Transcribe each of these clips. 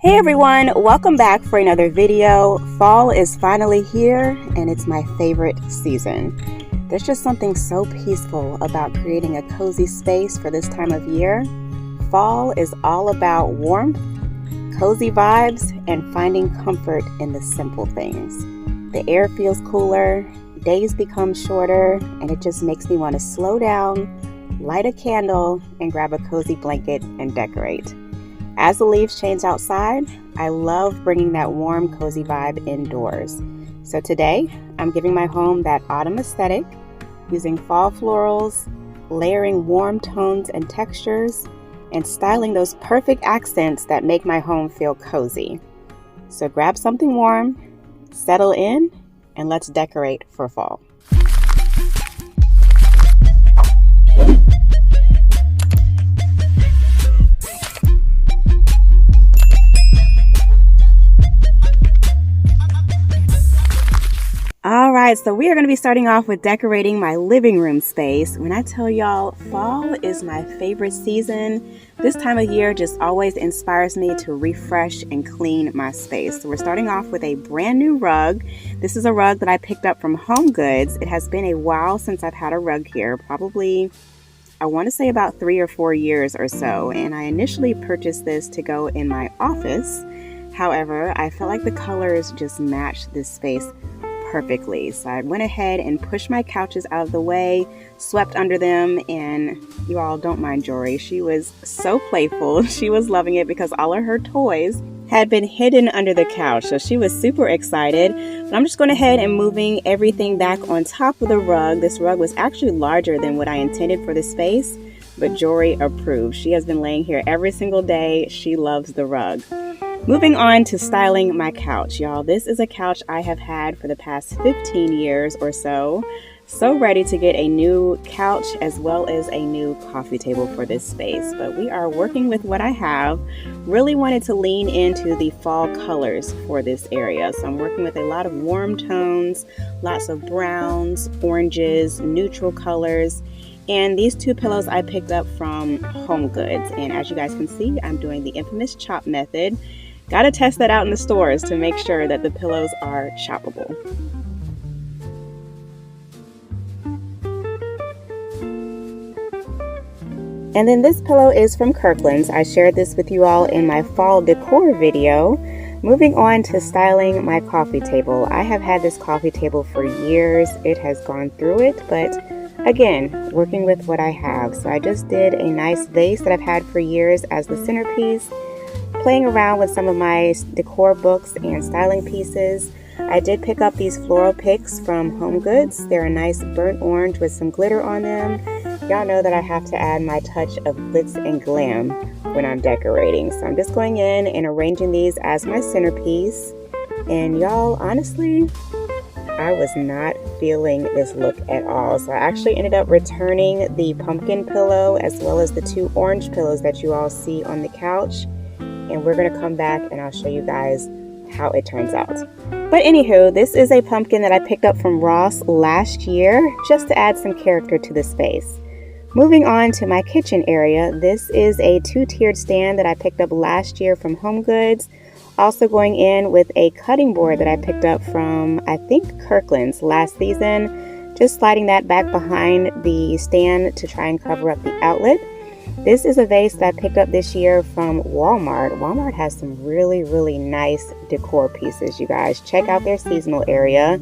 Hey everyone, welcome back for another video. Fall is finally here and it's my favorite season. There's just something so peaceful about creating a cozy space for this time of year. Fall is all about warmth, cozy vibes, and finding comfort in the simple things. The air feels cooler, days become shorter, and it just makes me want to slow down, light a candle, and grab a cozy blanket and decorate. As the leaves change outside, I love bringing that warm, cozy vibe indoors. So today, I'm giving my home that autumn aesthetic, using fall florals, layering warm tones and textures, and styling those perfect accents that make my home feel cozy. So grab something warm, settle in, and let's decorate for fall. Alright, so we are going to be starting off with decorating my living room space. When I tell y'all, fall is my favorite season. This time of year just always inspires me to refresh and clean my space. So we're starting off with a brand new rug. This is a rug that I picked up from Home Goods. It has been a while since I've had a rug here, probably I want to say about 3 or 4 years or so. And I initially purchased this to go in my office. However, I felt like the colors just matched this space perfectly. So I went ahead and pushed my couches out of the way, swept under them, and you all don't mind Jory. She was so playful. She was loving it because all of her toys had been hidden under the couch. So she was super excited. But I'm just going ahead and moving everything back on top of the rug. This rug was actually larger than what I intended for the space, but Jory approved. She has been laying here every single day. She loves the rug. Moving on to styling my couch, y'all. This is a couch I have had for the past 15 years or so. So ready to get a new couch as well as a new coffee table for this space. But we are working with what I have. Really wanted to lean into the fall colors for this area. So I'm working with a lot of warm tones, lots of browns, oranges, neutral colors. And these two pillows I picked up from Home Goods. And as you guys can see, I'm doing the infamous chop method. Got to test that out in the stores to make sure that the pillows are choppable. And then this pillow is from Kirkland's. I shared this with you all in my fall decor video. Moving on to styling my coffee table. I have had this coffee table for years. It has gone through it, but again, working with what I have. So I just did a nice vase that I've had for years as the centerpiece. Playing around with some of my decor books and styling pieces. I did pick up these floral picks from Home Goods. They're a nice burnt orange with some glitter on them. Y'all know that I have to add my touch of glitz and glam when I'm decorating. So I'm just going in and arranging these as my centerpiece. And y'all, honestly, I was not feeling this look at all. So I actually ended up returning the pumpkin pillow as well as the 2 orange pillows that you all see on the couch. And we're going to come back and I'll show you guys how it turns out. But anywho, this is a pumpkin that I picked up from Ross last year just to add some character to the space. Moving on to my kitchen area, this is a 2-tiered stand that I picked up last year from Home Goods. Also going in with a cutting board that I picked up from, I think, Kirkland's last season. Just sliding that back behind the stand to try and cover up the outlet. This is a vase that I picked up this year from Walmart. Walmart has some really, really nice decor pieces, you guys. Check out their seasonal area.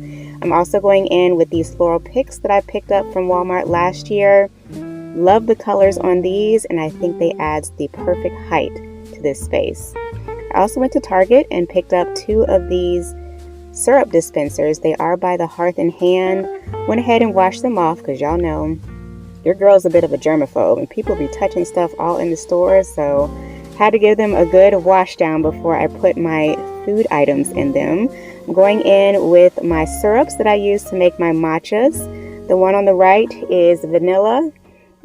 I'm also going in with these floral picks that I picked up from Walmart last year. Love the colors on these, and I think they add the perfect height to this space. I also went to Target and picked up 2 of these syrup dispensers. They are by the Hearth and Hand. Went ahead and washed them off because y'all know your girl's a bit of a germaphobe and people be touching stuff all in the stores, so had to give them a good wash down before I put my food items in them. I'm going in with my syrups that I use to make my matchas. The one on the right is vanilla,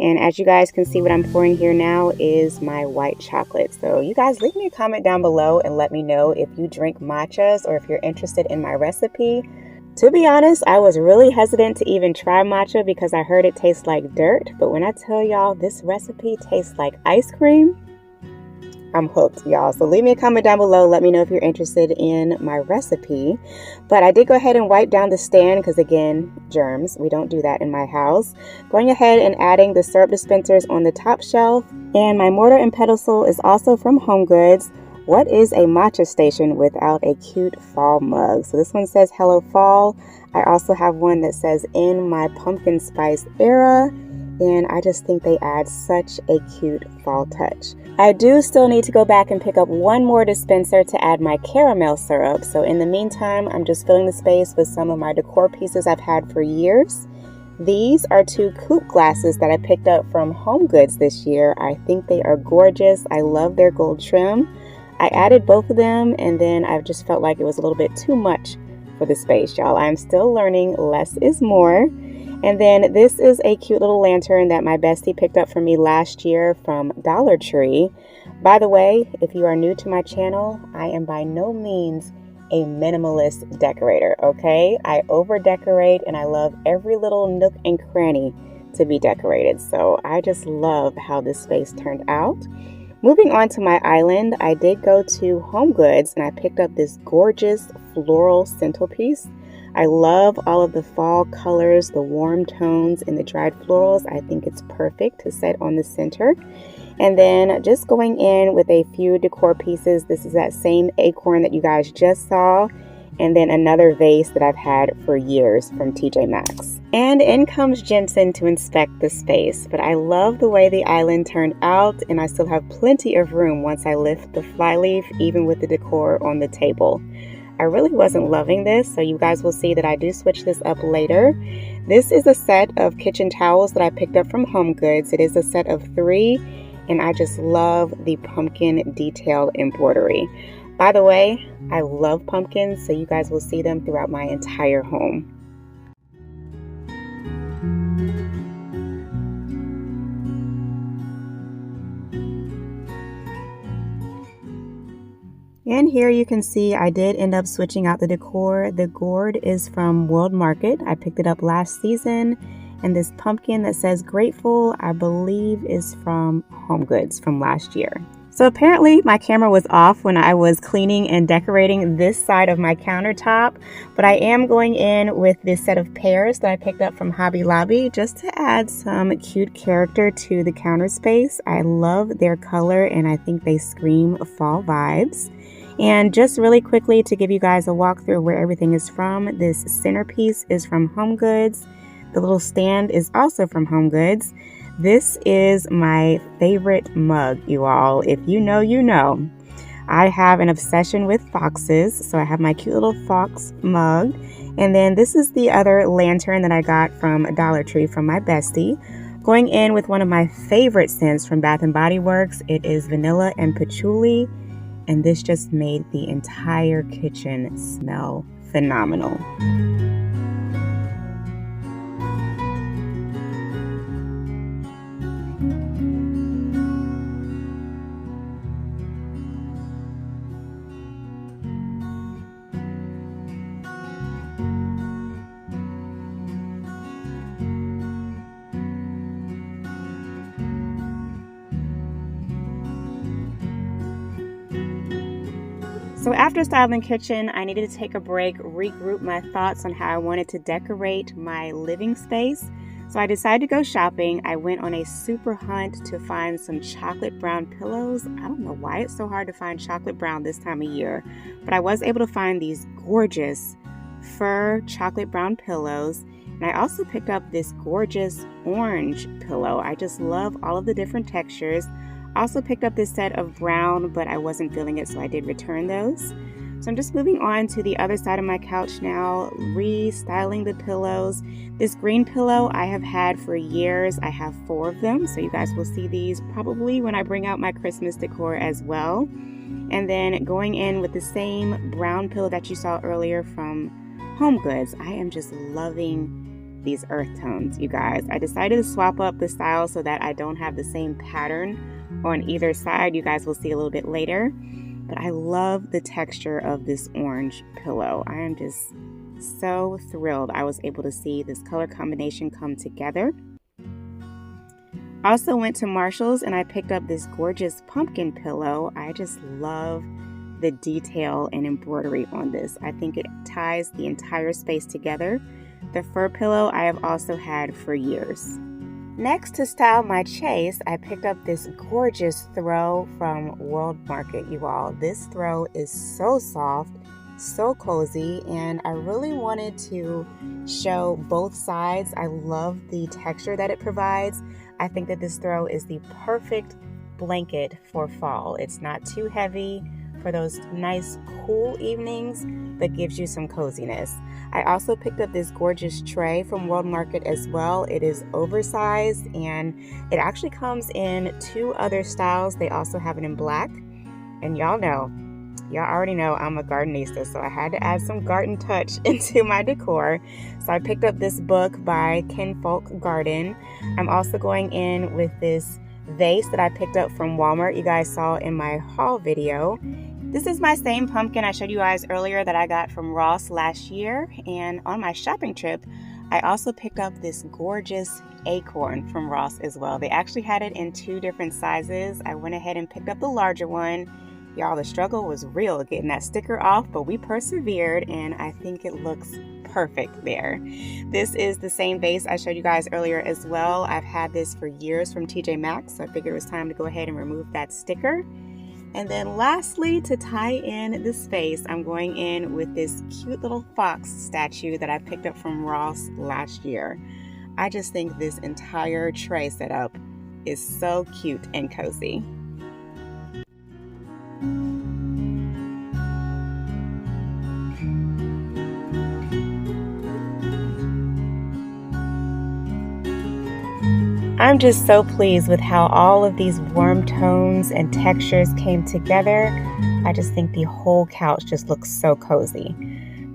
and as you guys can see, what I'm pouring here now is my white chocolate. So you guys leave me a comment down below and let me know if you drink matchas or if you're interested in my recipe. To be honest, I was really hesitant to even try matcha because I heard it tastes like dirt. But when I tell y'all this recipe tastes like ice cream, I'm hooked, y'all. So leave me a comment down below. Let me know if you're interested in my recipe. But I did go ahead and wipe down the stand because, again, germs. We don't do that in my house. Going ahead and adding the syrup dispensers on the top shelf. And my mortar and pedestal is also from HomeGoods. What is a matcha station without a cute fall mug? So this one says Hello Fall. I also have one that says In My Pumpkin Spice Era. And I just think they add such a cute fall touch. I do still need to go back and pick up one more dispenser to add my caramel syrup. So in the meantime, I'm just filling the space with some of my decor pieces I've had for years. These are 2 coupe glasses that I picked up from HomeGoods this year. I think they are gorgeous. I love their gold trim. I added both of them, and then I've just felt like it was a little bit too much for the space, y'all. I'm still learning less is more. And then this is a cute little lantern that my bestie picked up for me last year from Dollar Tree. By the way, if you are new to my channel, I am by no means a minimalist decorator, okay? I over decorate and I love every little nook and cranny to be decorated. So I just love how this space turned out. Moving on to my island, I did go to HomeGoods and I picked up this gorgeous floral centerpiece. I love all of the fall colors, the warm tones, and the dried florals. I think it's perfect to set on the center. And then just going in with a few decor pieces. This is that same acorn that you guys just saw. And then another vase that I've had for years from TJ Maxx. And in comes Jensen to inspect the space. But I love the way the island turned out, and I still have plenty of room once I lift the flyleaf, even with the decor on the table. I really wasn't loving this, so you guys will see that I do switch this up later. This is a set of kitchen towels that I picked up from HomeGoods. It is a set of 3, and I just love the pumpkin detailed embroidery. By the way, I love pumpkins, so you guys will see them throughout my entire home. And here you can see I did end up switching out the decor. The gourd is from World Market. I picked it up last season. And this pumpkin that says Grateful, I believe is from HomeGoods from last year. So apparently my camera was off when I was cleaning and decorating this side of my countertop. But I am going in with this set of pears that I picked up from Hobby Lobby just to add some cute character to the counter space. I love their color and I think they scream fall vibes. And just really quickly to give you guys a walkthrough where everything is from, this centerpiece is from HomeGoods. The little stand is also from HomeGoods. This is my favorite mug, you all. If you know, you know. I have an obsession with foxes, so I have my cute little fox mug. And then this is the other lantern that I got from Dollar Tree from my bestie. Going in with one of my favorite scents from Bath & Body Works. It is vanilla and patchouli. And this just made the entire kitchen smell phenomenal. So after styling the kitchen, I needed to take a break, regroup my thoughts on how I wanted to decorate my living space. So I decided to go shopping. I went on a super hunt to find some chocolate brown pillows. I don't know why it's so hard to find chocolate brown this time of year, but I was able to find these gorgeous fur chocolate brown pillows. And I also picked up this gorgeous orange pillow. I just love all of the different textures. Also picked up this set of brown, but I wasn't feeling it, so I did return those. So I'm just moving on to the other side of my couch now, restyling the pillows. This green pillow I have had for years. I have 4 of them, so you guys will see these probably when I bring out my Christmas decor as well. And then going in with the same brown pillow that you saw earlier from HomeGoods. I am just loving these earth tones, you guys. I decided to swap up the style so that I don't have the same pattern on either side. You guys will see a little bit later. But I love the texture of this orange pillow. I am just so thrilled I was able to see this color combination come together. Also went to Marshall's and I picked up this gorgeous pumpkin pillow. I just love the detail and embroidery on this. I think it ties the entire space together. The fur pillow I have also had for years. Next, to style my chase, I picked up this gorgeous throw from World Market, you all. This throw is so soft, so cozy, and I really wanted to show both sides. I love the texture that it provides. I think that this throw is the perfect blanket for fall. It's not too heavy for those nice cool evenings, but gives you some coziness. I also picked up this gorgeous tray from World Market as well. It is oversized and it actually comes in 2 other styles. They also have it in black. And y'all already know I'm a gardenista, so I had to add some garden touch into my decor. So I picked up this book by Kinfolk Garden. I'm also going in with this vase that I picked up from Walmart, you guys saw in my haul video. This is my same pumpkin I showed you guys earlier that I got from Ross last year. And on my shopping trip, I also picked up this gorgeous acorn from Ross as well. They actually had it in 2 different sizes. I went ahead and picked up the larger one. Y'all, the struggle was real getting that sticker off, but we persevered and I think it looks perfect there. This is the same vase I showed you guys earlier as well. I've had this for years from TJ Maxx, so I figured it was time to go ahead and remove that sticker. And then lastly, to tie in the space, I'm going in with this cute little fox statue that I picked up from Ross last year. I just think this entire tray setup is so cute and cozy. I'm just so pleased with how all of these warm tones and textures came together. I just think the whole couch just looks so cozy.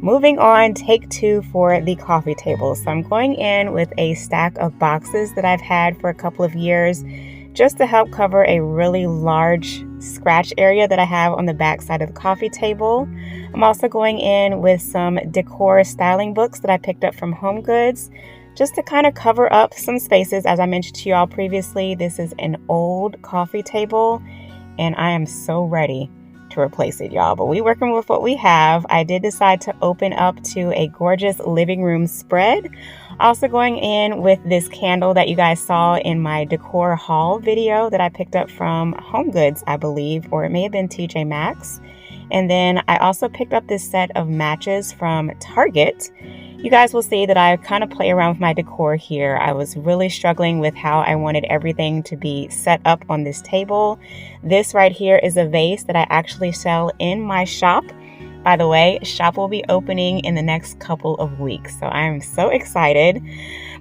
Moving on, take 2 for the coffee table. So I'm going in with a stack of boxes that I've had for a couple of years just to help cover a really large scratch area that I have on the back side of the coffee table. I'm also going in with some decor styling books that I picked up from HomeGoods, just to kind of cover up some spaces. As I mentioned to you all previously, this is an old coffee table and I am so ready to replace it, y'all. But we working with what we have. I did decide to open up to a gorgeous living room spread. Also going in with this candle that you guys saw in my decor haul video that I picked up from HomeGoods, I believe, or it may have been TJ Maxx. And then I also picked up this set of matches from Target. You guys will see that I kind of play around with my decor here. I was really struggling with how I wanted everything to be set up on this table. This right here is a vase that I actually sell in my shop. By the way, shop will be opening in the next couple of weeks, so I'm so excited.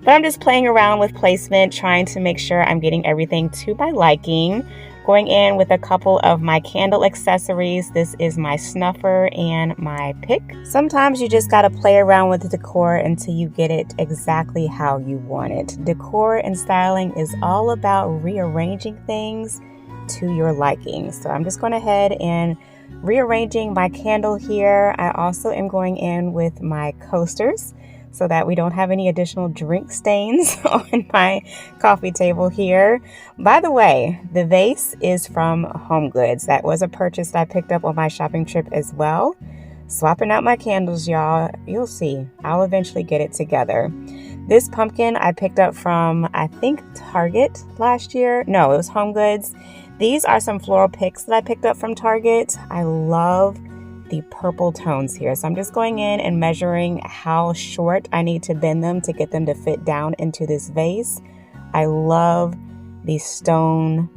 But I'm just playing around with placement, trying to make sure I'm getting everything to my liking. Going in with a couple of my candle accessories. This is my snuffer and my pick. Sometimes you just gotta play around with the decor until you get it exactly how you want it. Decor and styling is all about rearranging things to your liking. So I'm just going ahead and rearranging my candle here. I also am going in with my coasters so that we don't have any additional drink stains on my coffee table here. By the way, the vase is from HomeGoods. That was a purchase that I picked up on my shopping trip as well. Swapping out my candles, y'all. You'll see. I'll eventually get it together. This pumpkin I picked up from, I think, Target last year. No, it was HomeGoods. These are some floral picks that I picked up from Target. I love the purple tones here. So I'm just going in and measuring how short I need to bend them to get them to fit down into this vase. I love the stone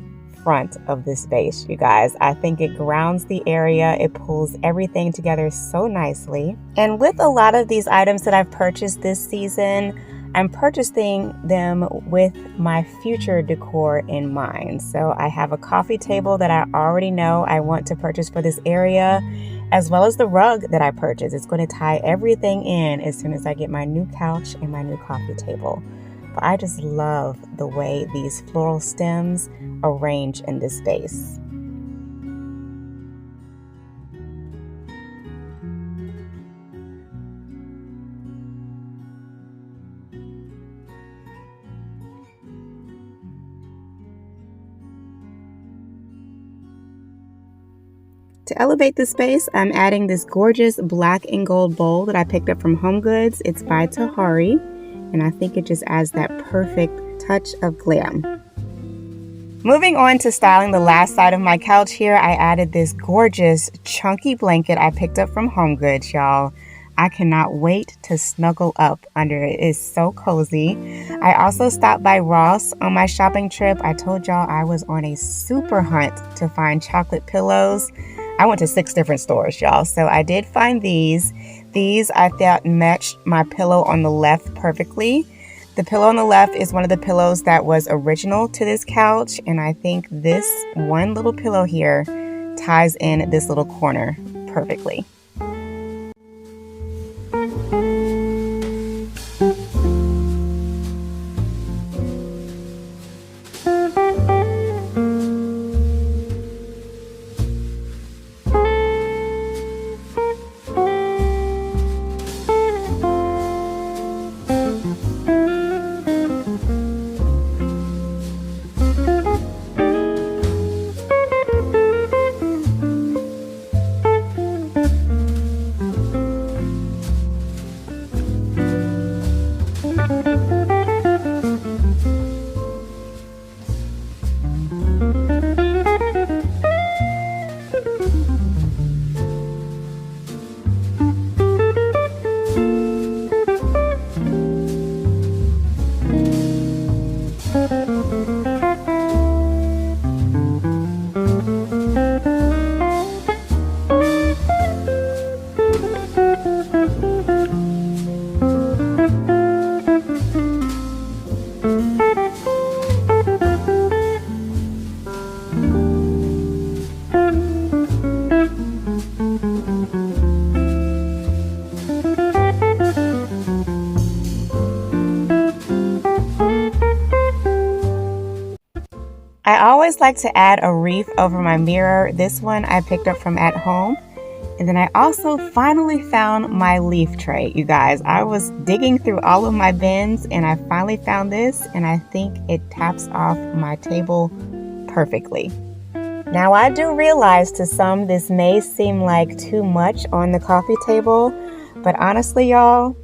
front of this vase, you guys. I think it grounds the area. It pulls everything together so nicely. And with a lot of these items that I've purchased this season, I'm purchasing them with my future decor in mind. So I have a coffee table that I already know I want to purchase for this area, as well as the rug that I purchased. It's going to tie everything in as soon as I get my new couch and my new coffee table. But I just love the way these floral stems arrange in this vase. To elevate the space, I'm adding this gorgeous black and gold bowl that I picked up from HomeGoods. It's by Tahari, and I think it just adds that perfect touch of glam. Moving on to styling the last side of my couch here, I added this gorgeous chunky blanket I picked up from HomeGoods, y'all. I cannot wait to snuggle up under it. It's so cozy. I also stopped by Ross on my shopping trip. I told y'all I was on a super hunt to find chocolate pillows. I went to 6 different stores, y'all. So I did find these. These I thought matched my pillow on the left perfectly. The pillow on the left is one of the pillows that was original to this couch. And I think this one little pillow here ties in this little corner perfectly. I always like to add a wreath over my mirror. This one I picked up from At Home. And then I also finally found my leaf tray, you guys. I was digging through all of my bins and I finally found this, and I think it taps off my table perfectly. Now I do realize to some this may seem like too much on the coffee table, but honestly, y'all,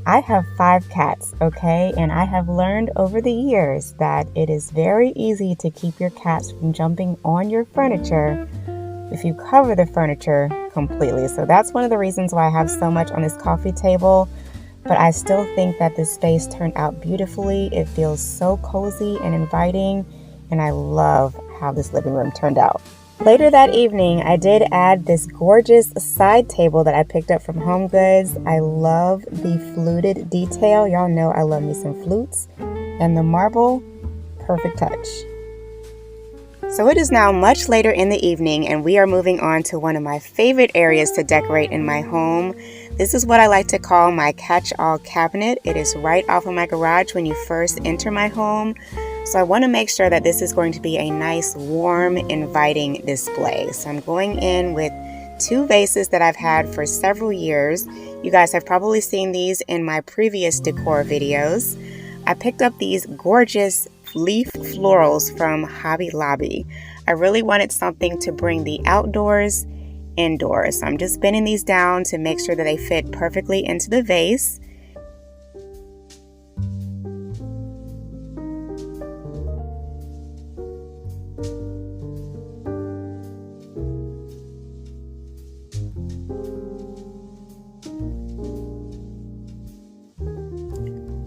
I have 5 cats, okay? And I have learned over the years that it is very easy to keep your cats from jumping on your furniture if you cover the furniture completely. So that's one of the reasons why I have so much on this coffee table. But I still think that this space turned out beautifully. It feels so cozy and inviting, and I love how this living room turned out. Later that evening, I did add this gorgeous side table that I picked up from HomeGoods. I love the fluted detail. Y'all know I love me some flutes. And the marble, perfect touch. So it is now much later in the evening, and we are moving on to one of my favorite areas to decorate in my home. This is what I like to call my catch-all cabinet. It is right off of my garage when you first enter my home. So I want to make sure that this is going to be a nice, warm, inviting display. So I'm going in with 2 vases that I've had for several years. You guys have probably seen these in my previous decor videos. I picked up these gorgeous leaf florals from Hobby Lobby. I really wanted something to bring the outdoors indoors. So I'm just bending these down to make sure that they fit perfectly into the vase.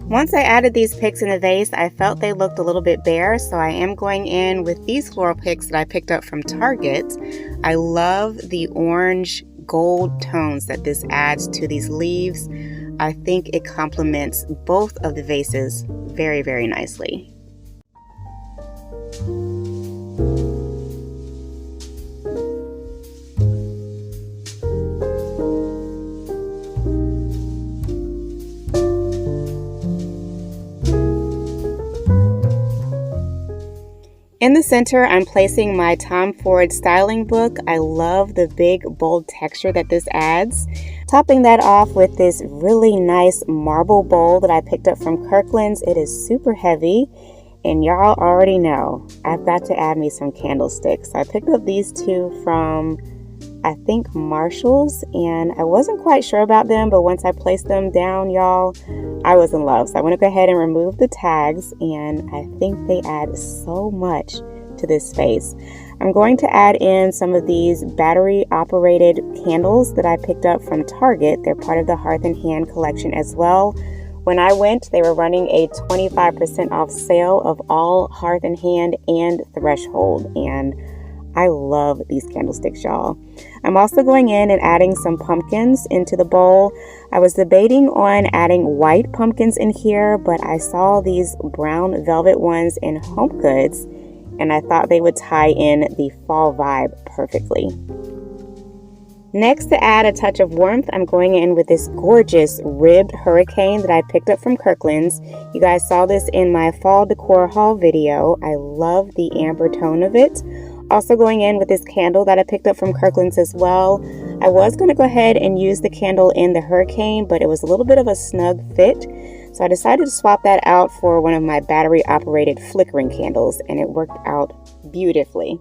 Once I added these picks in the vase, I felt they looked a little bit bare, so I am going in with these floral picks that I picked up from Target. I love the orange gold tones that this adds to these leaves. I think it complements both of the vases very, very nicely. In the center, I'm placing my Tom Ford styling book. I love the big, bold texture that this adds. Topping that off with this really nice marble bowl that I picked up from Kirkland's. It is super heavy, and y'all already know I've got to add me some candlesticks. I picked up these 2 from I think Marshalls, and I wasn't quite sure about them, but once I placed them down, y'all, I was in love. So I want to go ahead and remove the tags, and I think they add so much to this space. I'm going to add in some of these battery operated candles that I picked up from Target. They're part of the Hearth and Hand collection as well. When I went, they were running a 25% off sale of all Hearth and Hand and Threshold, and I love these candlesticks, y'all. I'm also going in and adding some pumpkins into the bowl. I was debating on adding white pumpkins in here, but I saw these brown velvet ones in HomeGoods, and I thought they would tie in the fall vibe perfectly. Next, to add a touch of warmth, I'm going in with this gorgeous ribbed hurricane that I picked up from Kirkland's. You guys saw this in my fall decor haul video. I love the amber tone of it. Also going in with this candle that I picked up from Kirkland's as well. I was going to go ahead and use the candle in the hurricane, but it was a little bit of a snug fit. So I decided to swap that out for one of my battery operated flickering candles, and it worked out beautifully.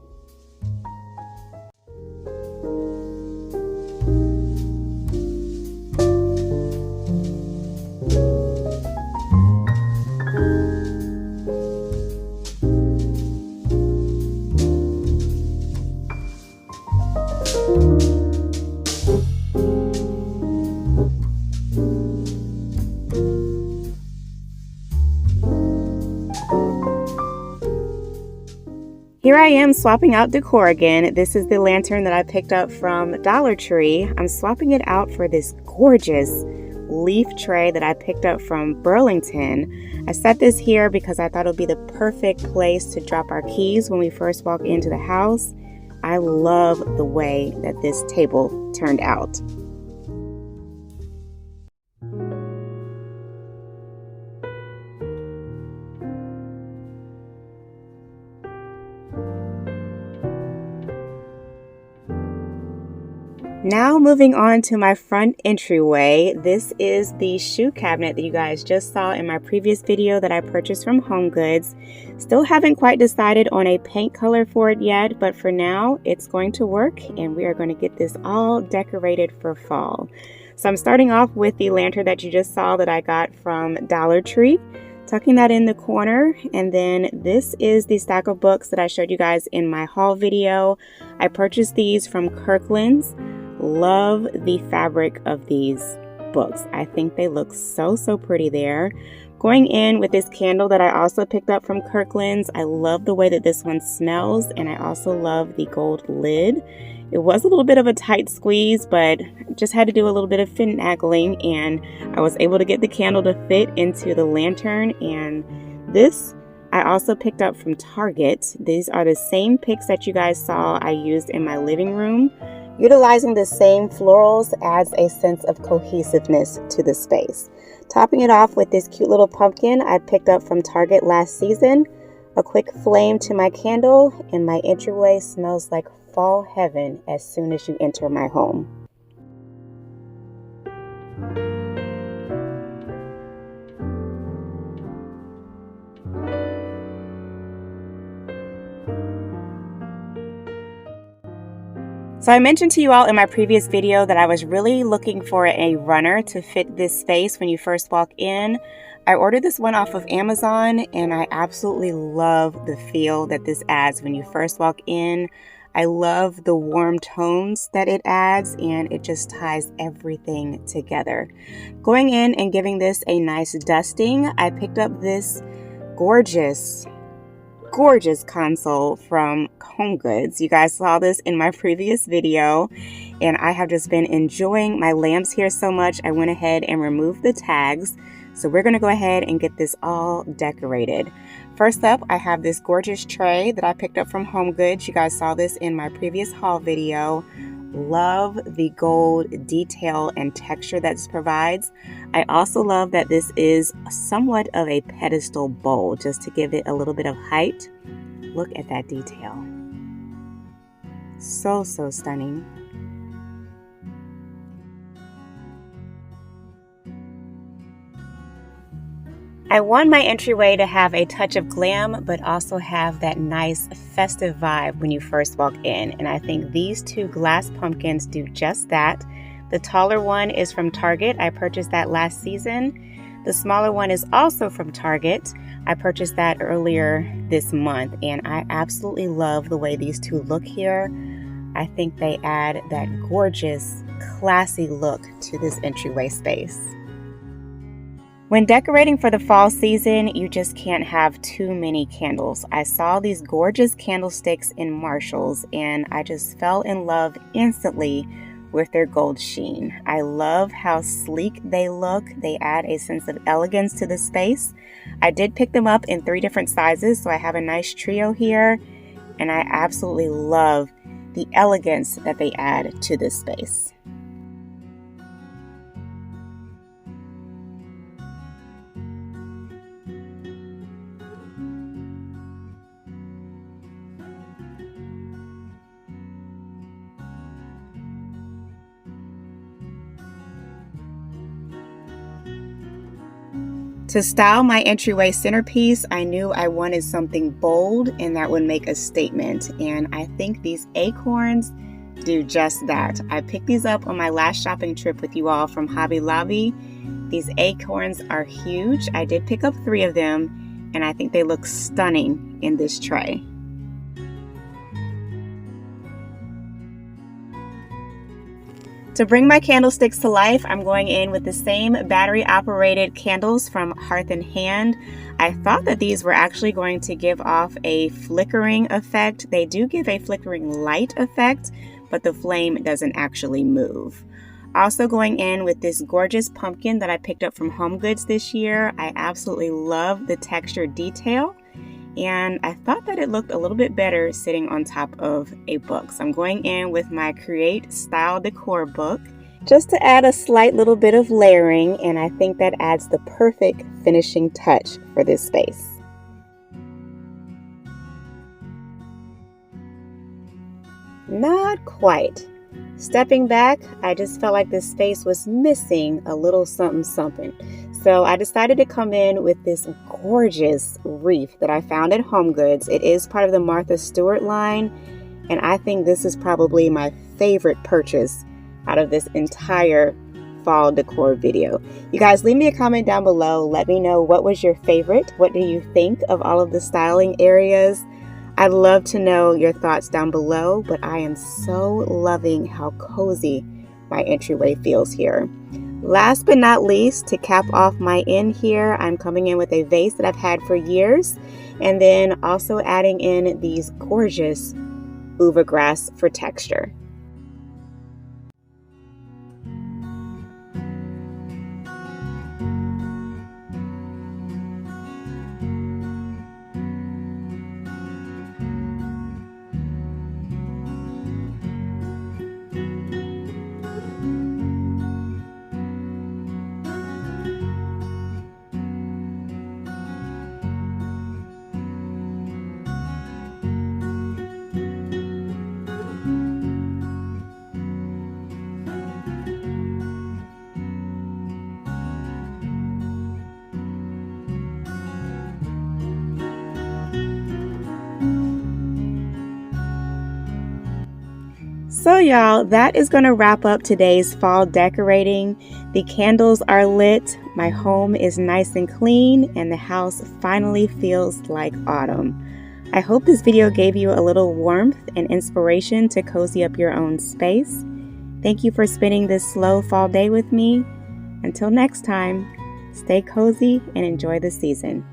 Here I am swapping out decor again. This is the lantern that I picked up from Dollar Tree. I'm swapping it out for this gorgeous leaf tray that I picked up from Burlington. I set this here because I thought it would be the perfect place to drop our keys when we first walk into the house. I love the way that this table turned out. Now moving on to my front entryway. This is the shoe cabinet that you guys just saw in my previous video that I purchased from HomeGoods. Still haven't quite decided on a paint color for it yet, but for now it's going to work and we are going to get this all decorated for fall. So I'm starting off with the lantern that you just saw that I got from Dollar Tree, tucking that in the corner, and then this is the stack of books that I showed you guys in my haul video. I purchased these from Kirkland's. Love the fabric of these books. I think they look so pretty there. Going in with this candle that I also picked up from Kirkland's. I love the way that this one smells, and I also love the gold lid. It was a little bit of a tight squeeze, but just had to do a little bit of finagling, and I was able to get the candle to fit into the lantern. And this I also picked up from Target. These are the same picks that you guys saw I used in my living room. Utilizing the same florals adds a sense of cohesiveness to the space. Topping it off with this cute little pumpkin I picked up from Target last season. A quick flame to my candle, and my entryway smells like fall heaven as soon as you enter my home. So I mentioned to you all in my previous video that I was really looking for a runner to fit this space when you first walk in. I ordered this one off of Amazon, and I absolutely love the feel that this adds when you first walk in. I love the warm tones that it adds, and it just ties everything together. Going in and giving this a nice dusting, I picked up this gorgeous console from HomeGoods. You guys saw this in my previous video, and I have just been enjoying my lamps here so much. I went ahead and removed the tags. So we're going to go ahead and get this all decorated. First up, I have this gorgeous tray that I picked up from HomeGoods. You guys saw this in my previous haul video. Love the gold detail and texture that this provides. I also love that this is somewhat of a pedestal bowl, just to give it a little bit of height. Look at that detail. So stunning. I want my entryway to have a touch of glam, but also have that nice festive vibe when you first walk in. And I think these two glass pumpkins do just that. The taller one is from Target. I purchased that last season. The smaller one is also from Target. I purchased that earlier this month, and I absolutely love the way these two look here. I think they add that gorgeous, classy look to this entryway space. When decorating for the fall season, you just can't have too many candles. I saw these gorgeous candlesticks in Marshall's, and I just fell in love instantly with their gold sheen. I love how sleek they look. They add a sense of elegance to the space. I did pick them up in 3 different sizes, so I have a nice trio here, and I absolutely love the elegance that they add to this space. To style my entryway centerpiece, I knew I wanted something bold and that would make a statement, and I think these acorns do just that. I picked these up on my last shopping trip with you all from Hobby Lobby. These acorns are huge. I did pick up 3 of them, and I think they look stunning in this tray. To bring my candlesticks to life, I'm going in with the same battery-operated candles from Hearth & Hand. I thought that these were actually going to give off a flickering effect. They do give a flickering light effect, but the flame doesn't actually move. Also going in with this gorgeous pumpkin that I picked up from HomeGoods this year. I absolutely love the texture detail, and I thought that it looked a little bit better sitting on top of a book. So I'm going in with my Kreatyve Decor book just to add a slight little bit of layering, and I think that adds the perfect finishing touch for this space. Not quite. Stepping back, I just felt like this space was missing a little something something. So I decided to come in with this gorgeous wreath that I found at HomeGoods. It is part of the Martha Stewart line, and I think this is probably my favorite purchase out of this entire fall decor video. You guys, leave me a comment down below. Let me know what was your favorite. What do you think of all of the styling areas? I'd love to know your thoughts down below, but I am so loving how cozy my entryway feels here. Last but not least, to cap off my end here, I'm coming in with a vase that I've had for years, and then also adding in these gorgeous uva grass for texture. So y'all, that is going to wrap up today's fall decorating. The candles are lit, my home is nice and clean, and the house finally feels like autumn. I hope this video gave you a little warmth and inspiration to cozy up your own space. Thank you for spending this slow fall day with me. Until next time, stay cozy and enjoy the season.